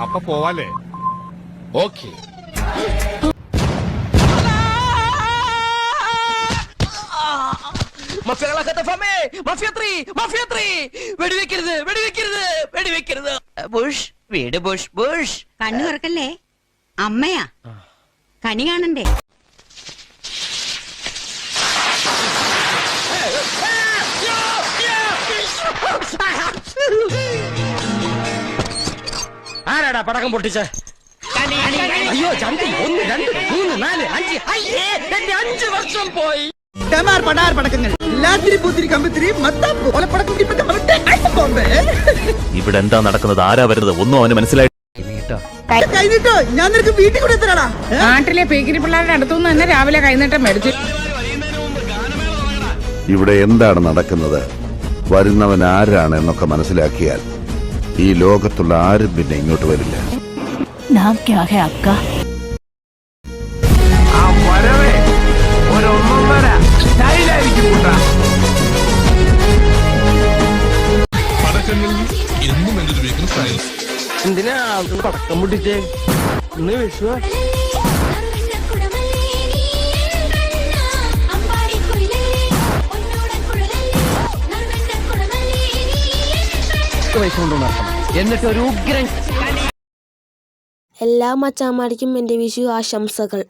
അപ്പൊ പോവാലേ? ഓക്കെ. കണ്ണു തുറക്കല്ലേ, അമ്മയാ. കണി കാണണ്ടേ? ആരാടാ പടക്കം പൊട്ടിച്ച? അയ്യോ ചന്തി, 1 2 3 4 5. അയ്യേ, എന്റെ 5 വർഷം പോയി. ഡമാർ പടാർ പടക്കങ്ങൾ, ലാത്തിരി പൂത്തിരി കമ്പിത്തിരി മത്താപ്പ് ഒലപ്പടക്കം ഇവിടെ എന്താ നടക്കുന്നത്? ആരാ വരുന്നത്? ഒന്നും അവന് മനസ്സിലായി. കഴിഞ്ഞിട്ടോ ഞാൻ നിനക്ക് വീട്ടിൽ കൂടെ എത്തരാടാ. നാട്ടിലെ പേക്കിരി പിള്ളേരുടെ അടുത്തുനിന്ന് തന്നെ രാവിലെ കൈനീട്ടം മേടിച്ചു. ഇവിടെ എന്താണ് നടക്കുന്നത്, വരുന്നവൻ ആരാണ് എന്നൊക്കെ മനസ്സിലാക്കിയാൽ ഈ ലോകത്തുള്ള ആരും പിന്നെ ഇങ്ങോട്ട് വരില്ല. എന്തിനാ പടക്കം പൊട്ടിച്ചേ? ഇന്ന് വിഷു. എന്നിട്ട് ഒരു ഉഗ്രൻ. എല്ലാ മച്ചാന്മാർക്കും എന്റെ വിഷു ആശംസകൾ.